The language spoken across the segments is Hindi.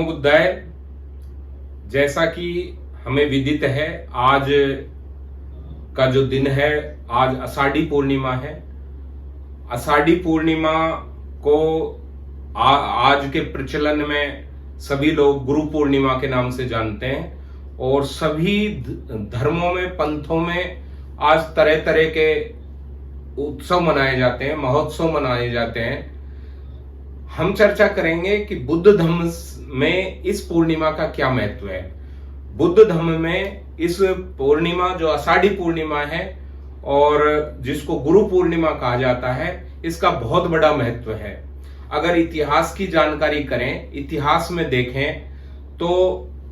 बुद्धाय। जैसा कि हमें विदित है, आज का जो दिन है, आज आषाढ़ी पूर्णिमा है। आषाढ़ी पूर्णिमा को आज के प्रचलन में सभी लोग गुरु पूर्णिमा के नाम से जानते हैं और सभी धर्मों में, पंथों में आज तरह तरह के उत्सव मनाए जाते हैं, महोत्सव मनाए जाते हैं। हम चर्चा करेंगे कि बुद्ध धर्म में इस पूर्णिमा का क्या महत्व है। बुद्ध धर्म में इस पूर्णिमा, जो आषाढ़ी पूर्णिमा है और जिसको गुरु पूर्णिमा कहा जाता है, इसका बहुत बड़ा महत्व है। अगर इतिहास की जानकारी करें, इतिहास में देखें तो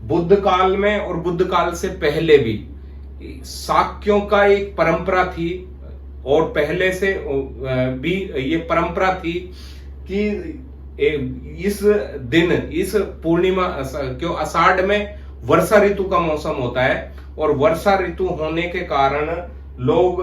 बुद्ध काल में और बुद्ध काल से पहले भी शाक्यों का एक परंपरा थी और पहले से भी ये परंपरा थी कि इस दिन, इस पूर्णिमा, क्यों आषाढ़ में वर्षा ऋतु का मौसम होता है और वर्षा ऋतु होने के कारण लोग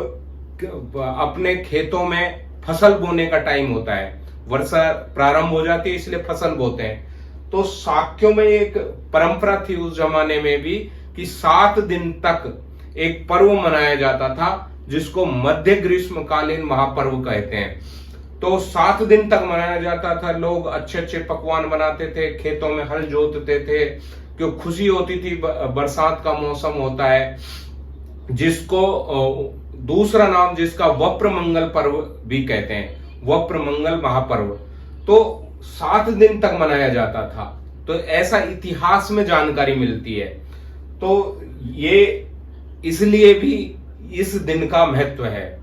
अपने खेतों में फसल बोने का टाइम होता है। वर्षा प्रारंभ हो जाती है, इसलिए फसल बोते हैं। तो शाक्यों में एक परंपरा थी उस जमाने में भी कि 7 दिन तक एक पर्व मनाया जाता था जिसको मध्य ग्रीष्मकालीन महापर्व कहते हैं। तो 7 दिन तक मनाया जाता था। लोग अच्छे अच्छे पकवान बनाते थे, खेतों में हल जोतते थे, क्यों खुशी होती थी। बरसात का मौसम होता है, जिसको दूसरा नाम जिसका वप्र मंगल पर्व भी कहते हैं, वप्र मंगल महापर्व। तो 7 दिन तक मनाया जाता था। तो ऐसा इतिहास में जानकारी मिलती है। तो ये इसलिए भी इस दिन का महत्व है।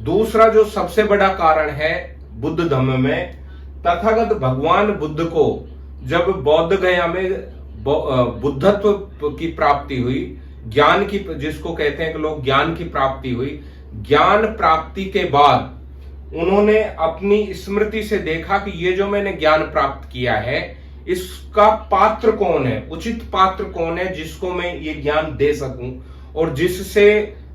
दूसरा जो सबसे बड़ा कारण है बुद्ध धर्म में, तथागत भगवान बुद्ध को जब बौद्ध गया में बुद्धत्व की प्राप्ति हुई, ज्ञान की, जिसको कहते हैं कि लोग ज्ञान की प्राप्ति हुई, ज्ञान प्राप्ति के बाद उन्होंने अपनी स्मृति से देखा कि ये जो मैंने ज्ञान प्राप्त किया है, इसका पात्र कौन है, उचित पात्र कौन है जिसको मैं ये ज्ञान दे सकूं और जिससे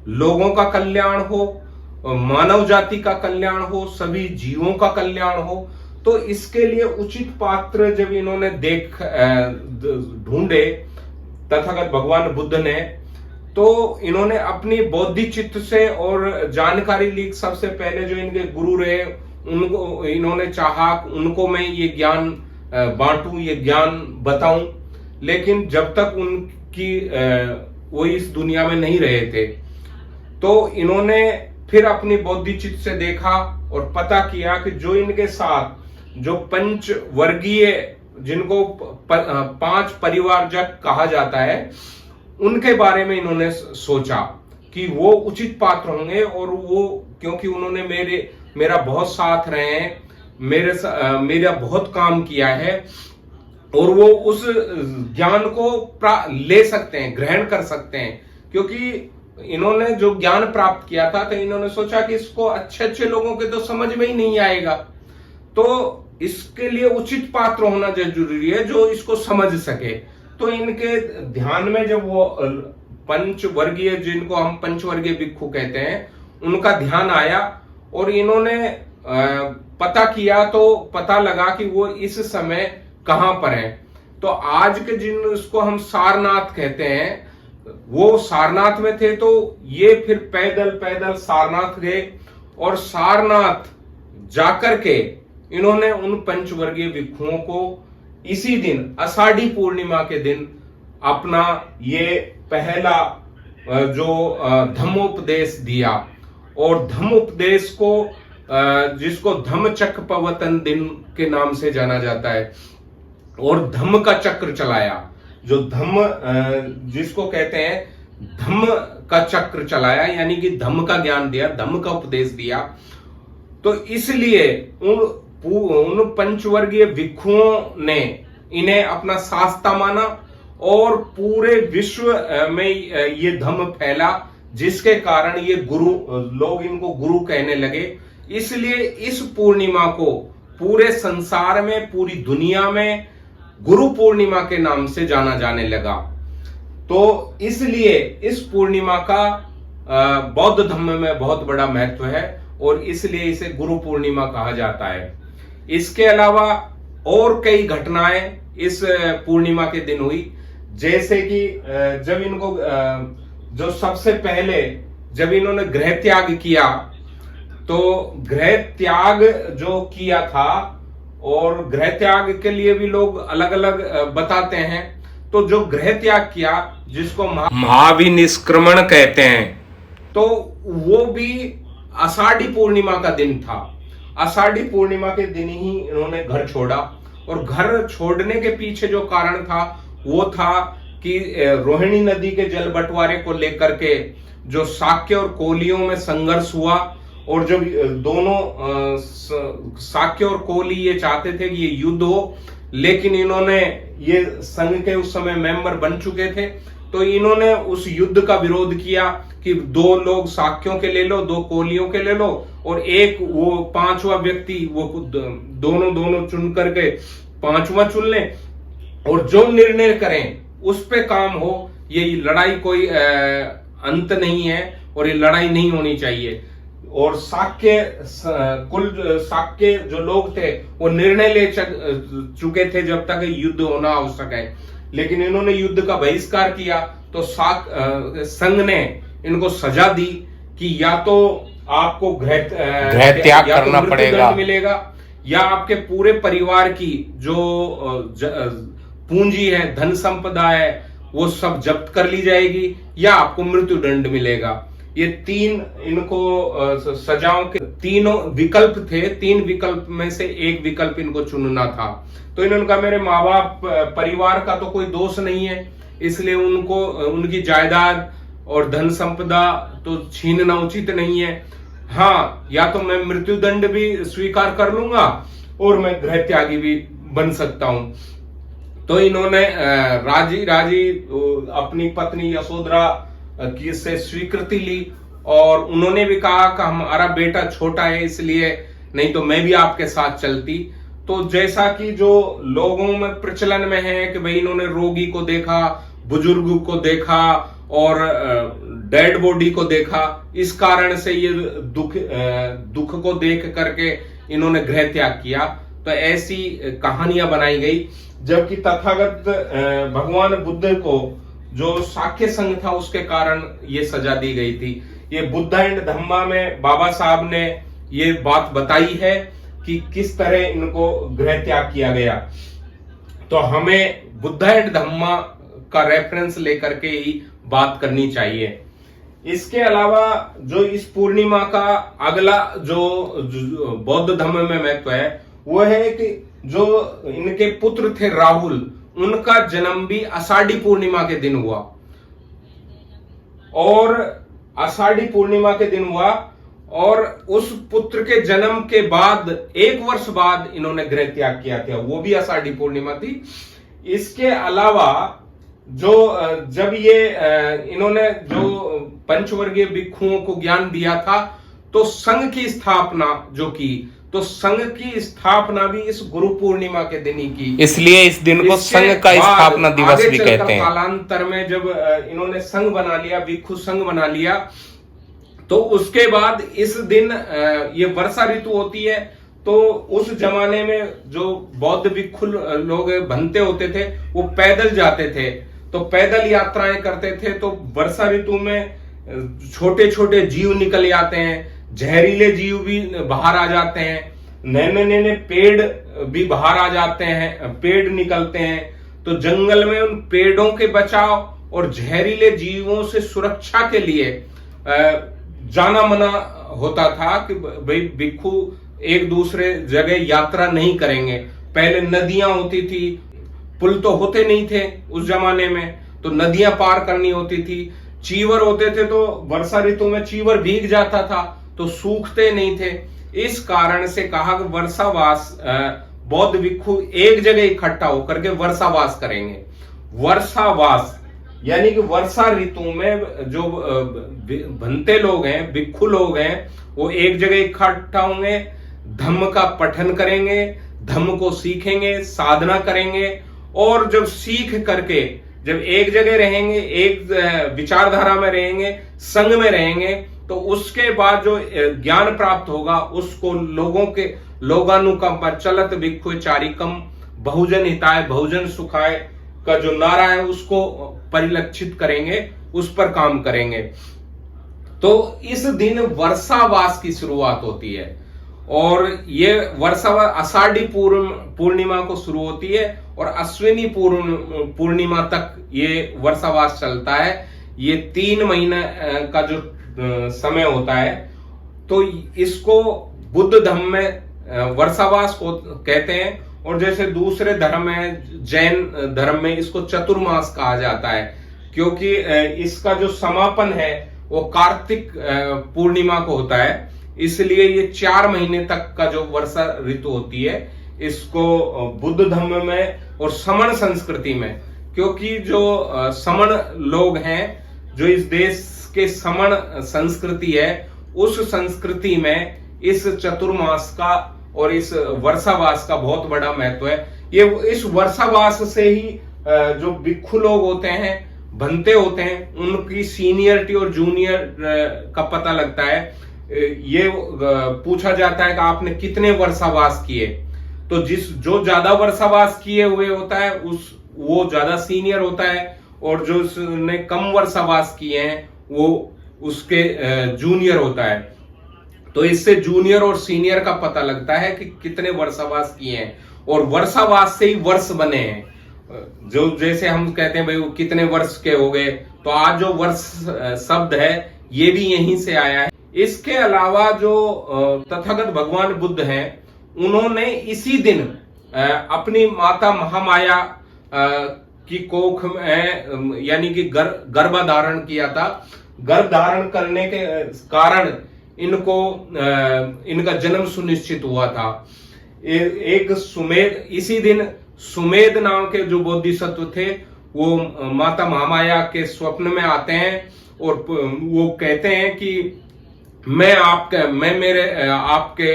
लोगों का कल्याण हो, मानव जाति का कल्याण हो, सभी जीवों का कल्याण हो। तो इसके लिए उचित पात्र जब इन्होंने ढूंढे तथागत भगवान बुद्ध ने, तो इन्होंने अपनी बौद्धिक चित्त से और जानकारी ली। सबसे पहले जो इनके गुरु रहे, उनको इन्होंने चाहा उनको मैं ये ज्ञान बांटूं, ये ज्ञान बताऊं। लेकिन जब तक उनकी वो इस दुनिया में नहीं रहे थे, तो इन्होंने फिर अपनी बौद्धिक चित्त से देखा और पता किया कि जो इनके साथ जो पंचवर्गीय, जिनको 5 परिवारजक कहा जाता है, उनके बारे में इन्होंने सोचा कि वो उचित पात्र होंगे। और वो क्योंकि उन्होंने मेरा बहुत साथ रहे हैं, मेरा बहुत काम किया है और वो उस ज्ञान को ले सकते हैं, ग्रहण कर सकते हैं। क्योंकि इन्होंने जो ज्ञान प्राप्त किया था, तो इन्होंने सोचा कि इसको अच्छे अच्छे लोगों के तो समझ में ही नहीं आएगा, तो इसके लिए उचित पात्र होना जरूरी है जो इसको समझ सके। तो इनके ध्यान में जब वो पंचवर्गीय, जिनको हम पंचवर्गीय भिक्षु कहते हैं, उनका ध्यान आया और इन्होंने पता किया, तो पता लगा कि वो इस समय कहां पर है। तो आज के जिसको हम सारनाथ कहते हैं, वो सारनाथ में थे। तो ये फिर पैदल पैदल सारनाथ गए और सारनाथ जाकर के इन्होंने उन पंचवर्गीय भिक्षुओं को इसी दिन, आषाढ़ी पूर्णिमा के दिन, अपना ये पहला जो धम्मोपदेश दिया। और धम्मोपदेश को, जिसको धम्मचक्रपवर्तन दिन के नाम से जाना जाता है, और धम्म का चक्र चलाया। जो धम्म, जिसको कहते हैं धम्म का चक्र चलाया, यानी कि धम्म का ज्ञान दिया, धम्म का उपदेश दिया। तो इसलिए उन पंचवर्गीय भिक्षुओं ने इन्हें अपना शास्ता माना और पूरे विश्व में ये धम्म फैला, जिसके कारण ये गुरु, लोग इनको गुरु कहने लगे। इसलिए इस पूर्णिमा को पूरे संसार में, पूरी दुनिया में गुरु पूर्णिमा के नाम से जाना जाने लगा। तो इसलिए इस पूर्णिमा का बौद्ध धर्म में बहुत बड़ा महत्व है और इसलिए इसे गुरु पूर्णिमा कहा जाता है। इसके अलावा और कई घटनाएं इस पूर्णिमा के दिन हुई। जैसे कि जब इनको जो सबसे पहले जब इन्होंने गृह त्याग किया, तो गृह त्याग जो किया था, और गृह त्याग के लिए भी लोग अलग अलग बताते हैं। तो जो गृह त्याग किया, जिसको महाविनिष्क्रमण कहते हैं, तो वो भी आषाढ़ी पूर्णिमा का दिन था। आषाढ़ी पूर्णिमा के दिन ही इन्होंने घर छोड़ा, और घर छोड़ने के पीछे जो कारण था वो था कि रोहिणी नदी के जल बंटवारे को लेकर के जो शाक्य और कोलियों में संघर्ष हुआ, और जब दोनों शाक्य और कोली ये चाहते थे कि ये युद्ध हो, लेकिन इन्होंने, ये संघ के उस समय मेंबर बन चुके थे, तो इन्होंने उस युद्ध का विरोध किया कि 2 लोग शाक्यों के ले लो, 2 कोलियों के ले लो, और एक वो 5वां व्यक्ति, वो दोनों चुन करके 5वां चुन ले, और जो निर्णय करें उस पे काम हो। ये लड़ाई कोई अंत नहीं है, और ये लड़ाई नहीं होनी चाहिए। और शाक्य जो लोग थे वो निर्णय ले चुके थे जब तक युद्ध होना आवश्यक है, लेकिन इन्होंने युद्ध का बहिष्कार किया, तो संघ ने इनको सजा दी कि या तो आपको गृह त्याग करना पड़ेगा, मिलेगा, या आपके पूरे परिवार की जो पूंजी है, धन संपदा है, वो सब जब्त कर ली जाएगी, या आपको मृत्यु दंड मिलेगा। ये 3 इनको सजाओं के 3 विकल्प थे। 3 विकल्प में से एक विकल्प इनको चुनना था। तो इन्होंने कहा मेरे माँ बाप, परिवार का तो कोई दोष नहीं है, इसलिए उनको उनकी जायदाद और धन संपदा तो छीनना उचित नहीं है। हाँ, या तो मैं मृत्यु दंड भी स्वीकार कर लूंगा, और मैं गृह त्यागी भी बन सकता हूं। तो इन्होंने राजी अपनी पत्नी यशोधरा की से स्वीकृति ली, और उन्होंने भी कहा कि हमारा बेटा छोटा है, इसलिए नहीं तो मैं भी आपके साथ चलती। तो जैसा कि जो लोगों में प्रचलन में है कि भाई इन्होंने रोगी को देखा, बुजुर्ग को देखा, और डेड बॉडी को देखा, इस कारण से ये दुख को देख करके इन्होंने गृह त्याग किया। तो ऐसी कहानियां बनाई गई, जबकि तथागत भगवान बुद्ध को जो शाक्य संघ था उसके कारण ये सजा दी गई थी। ये बुद्ध एंड धम्मा में बाबा साहब ने ये बात बताई है कि किस तरह इनको गृह त्याग किया गया। तो हमें बुद्ध एंड धम्मा का रेफरेंस लेकर के ही बात करनी चाहिए। इसके अलावा जो इस पूर्णिमा का अगला जो बौद्ध धर्म में महत्व है, वो है कि जो इनके पुत्र थे राहुल, उनका जन्म भी आषाढ़ी पूर्णिमा के दिन हुआ, और आषाढ़ी पूर्णिमा के दिन हुआ, और उस पुत्र के जन्म के बाद 1 वर्ष बाद इन्होंने गृह त्याग किया था, वो भी आषाढ़ी पूर्णिमा थी। इसके अलावा जो जब ये इन्होंने जो पंचवर्गीय भिक्षुओं को ज्ञान दिया था, तो संघ की स्थापना जो की, तो संघ की स्थापना भी इस गुरु पूर्णिमा के दिन ही की, इसलिए इस दिन को संघ का स्थापना दिवस भी कहते हैं। कालांतर में जब इन्होंने संघ बना लिया, भिक्षु संघ बना लिया, तो उसके बाद इस दिन ये वर्षा ऋतु होती है, तो उस जमाने में जो बौद्ध भिक्षु लोग बनते होते थे वो पैदल जाते थे, तो पैदल यात्राएं करते थे। तो वर्षा ऋतु में छोटे छोटे जीव निकल आते हैं, जहरीले जीव भी बाहर आ जाते हैं, नए नए पेड़ भी बाहर आ जाते हैं, पेड़ निकलते हैं। तो जंगल में उन पेड़ों के बचाव और जहरीले जीवों से सुरक्षा के लिए जाना मना होता था कि भाई भिक्षु एक दूसरे जगह यात्रा नहीं करेंगे। पहले नदियां होती थी, पुल तो होते नहीं थे उस जमाने में, तो नदियां पार करनी होती थी। चीवर होते थे, तो वर्षा ऋतु में चीवर भीग जाता था, तो सूखते नहीं थे। इस कारण से कहा कि वर्षावास, बौद्ध भिक्षु एक जगह इकट्ठा होकर के वर्षावास करेंगे। वर्षावास यानी कि वर्षा ऋतु में जो बनते लोग हैं, भिक्षु लोग हैं, वो एक जगह इकट्ठा होंगे, धम्म का पठन करेंगे, धम्म को सीखेंगे, साधना करेंगे, और जब सीख करके जब एक जगह रहेंगे, एक विचारधारा में रहेंगे, संघ में रहेंगे, तो उसके बाद जो ज्ञान प्राप्त होगा उसको लोगों के लोगानुकंपा चलत भिक्षु चारिकम बहुजन हिताय बहुजन सुखाय का जो नारा है उसको परिलक्षित करेंगे, उस पर काम करेंगे। तो इस दिन वर्षावास की शुरुआत होती है और ये वर्षावास आषाढ़ी पूर्णिमा को शुरू होती है और अश्विनी पूर्णिमा तक ये वर्षावास चलता है। ये 3 महीने का जो समय होता है, तो इसको बुद्ध धर्म में वर्षावास को कहते हैं और जैसे दूसरे धर्म है, जैन धर्म में इसको चतुर्मास कहा जाता है, क्योंकि इसका जो समापन है वो कार्तिक पूर्णिमा को होता है। इसलिए ये 4 महीने तक का जो वर्षा ऋतु होती है, इसको बुद्ध धर्म में और समण संस्कृति में, क्योंकि जो समण लोग हैं, जो इस देश के समण संस्कृति है, उस संस्कृति में इस चतुर्मास का और इस वर्षावास का बहुत बड़ा महत्व है। ये इस वर्षावास से ही जो भिक्षु लोग होते हैं, बनते होते हैं, उनकी सीनियरिटी और जूनियर का पता लगता है। ये पूछा जाता है कि आपने कितने वर्षावास किए, तो जो ज्यादा वर्षावास किए हुए होता है वो ज्यादा सीनियर होता है और जो उसने कम वर्षावास किए हैं वो उसके जूनियर होता है। तो इससे जूनियर और सीनियर का पता लगता है कि कितने वर्षावास किए हैं और वर्षावास से ही वर्ष बने हैं। जो जैसे हम कहते हैं भाई वो कितने वर्ष के हो गए, तो आज जो वर्ष शब्द है ये भी यहीं से आया है। इसके अलावा जो तथागत भगवान बुद्ध हैं, उन्होंने इसी दिन अपनी माता महामाया की कोख में यानी कि गर्भधारण किया था। गर्भधारण करने के कारण इनका जन्म सुनिश्चित हुआ था। एक सुमेध, इसी दिन सुमेध नाम के जो बोधिसत्व थे वो माता महामाया के स्वप्न में आते हैं और वो कहते हैं कि मैं आपके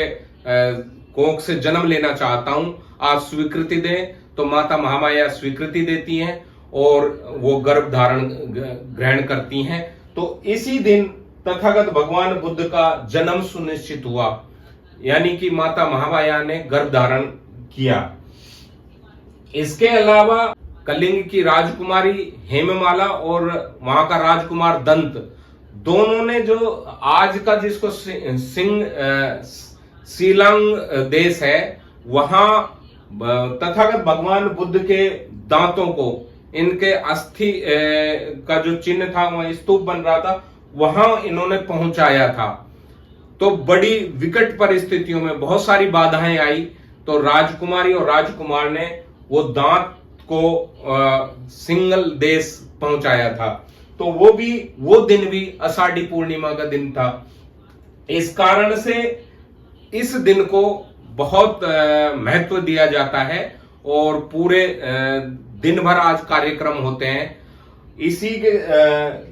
कोख से जन्म लेना चाहता हूं, आप स्वीकृति दें। तो माता महामाया स्वीकृति देती हैं और वो गर्भ धारण ग्रहण करती हैं। तो इसी दिन तथागत भगवान बुद्ध का जन्म सुनिश्चित हुआ, यानी कि माता महामाया ने गर्भ धारण किया। इसके अलावा कलिंग की राजकुमारी हेममाला और वहां का राजकुमार दंत, दोनों ने जो आज का जिसको सीलंग देश है, वहां तथागत भगवान बुद्ध के दांतों को, इनके अस्थि का जो चिन्ह था, वहां स्तूप बन रहा था, वहां इन्होंने पहुंचाया था। तो बड़ी विकट परिस्थितियों में बहुत सारी बाधाएं आई, तो राजकुमारी और राजकुमार ने वो दांत को सिंगल देश पहुंचाया था। तो वो दिन भी आषाढ़ी पूर्णिमा का दिन था। इस कारण से इस दिन को बहुत महत्व दिया जाता है और पूरे दिन भर आज कार्यक्रम होते हैं। इसी के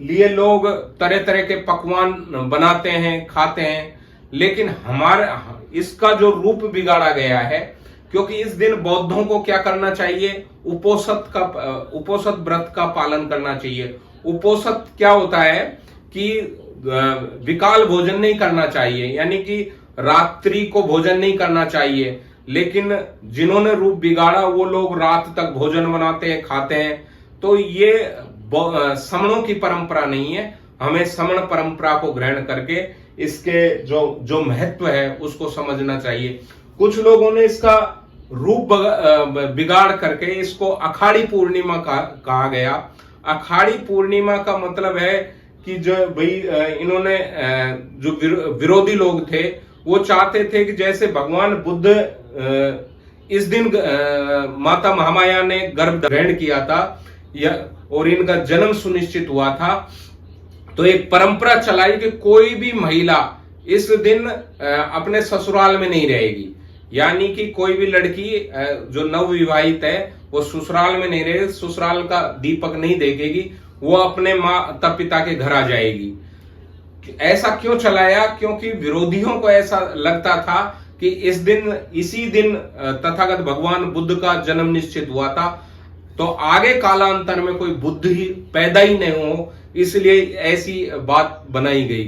लिए लोग तरह तरह के पकवान बनाते हैं, खाते हैं, लेकिन इसका जो रूप बिगाड़ा गया है, क्योंकि इस दिन बौद्धों को क्या करना चाहिए, उपोषित व्रत का पालन करना चाहिए। उपोषित क्या होता है कि विकाल भोजन नहीं करना चाहिए, यानी कि रात्रि को भोजन नहीं करना चाहिए। लेकिन जिन्होंने रूप बिगाड़ा वो लोग रात तक भोजन बनाते हैं, खाते हैं। तो ये समणों की परंपरा नहीं है। हमें समण परंपरा को ग्रहण करके इसके जो महत्व है उसको समझना चाहिए। कुछ लोगों ने इसका रूप बिगाड़ करके इसको अखाड़ी पूर्णिमा कहा गया। अखाड़ी पूर्णिमा का मतलब है कि जो भाई इन्होंने जो विरोधी लोग थे वो चाहते थे कि जैसे भगवान बुद्ध इस दिन माता महामाया ने गर्भ ग्रहण किया था और इनका जन्म सुनिश्चित हुआ था, तो एक परंपरा चलाई कि कोई भी महिला इस दिन अपने ससुराल में नहीं रहेगी। यानी कि कोई भी लड़की जो नवविवाहित है वो ससुराल में नहीं रहेगी, ससुराल का दीपक नहीं देखेगी, वो अपने माता पिता के घर आ जाएगी। ऐसा क्यों चलाया? क्योंकि विरोधियों को ऐसा लगता था कि इसी दिन तथागत भगवान बुद्ध का जन्म निश्चित हुआ था, तो आगे कालांतर में कोई बुद्ध ही पैदा ही नहीं हो, इसलिए ऐसी बात बनाई गई।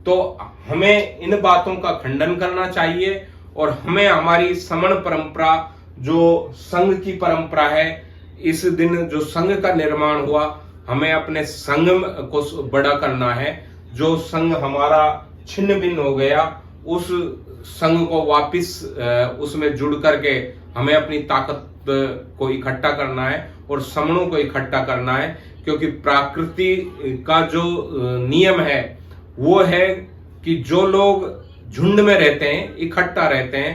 तो हमें इन बातों का खंडन करना चाहिए और हमें हमारी समण परंपरा जो संघ की परंपरा है, इस दिन जो संघ का निर्माण हुआ, हमें अपने संघ को बड़ा करना है। जो संघ हमारा छिन्न भिन्न हो गया, उस संघ को वापिस उसमें जुड़ करके हमें अपनी ताकत को इकट्ठा करना है और समणों को इकट्ठा करना है। क्योंकि प्रकृति का जो नियम है वो है कि जो लोग झुंड में रहते हैं, इकट्ठा रहते हैं,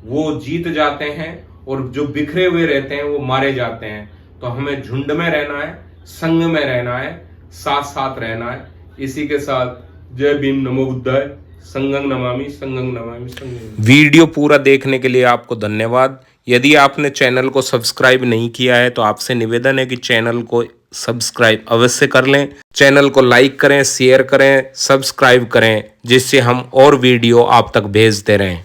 वो जीत जाते हैं, और जो बिखरे हुए रहते हैं वो मारे जाते हैं। तो हमें झुंड में रहना है, संघ में रहना है, साथ साथ रहना है। इसी के साथ जय भीम, नमो बुद्धाय, संघं नमामि, संघं नमामि, संघं। वीडियो पूरा देखने के लिए आपको धन्यवाद। यदि आपने चैनल को सब्सक्राइब नहीं किया है तो आपसे निवेदन है कि चैनल को सब्सक्राइब अवश्य कर लें। चैनल को लाइक करें, शेयर करें, सब्सक्राइब करें, जिससे हम और वीडियो आप तक भेजते रहें।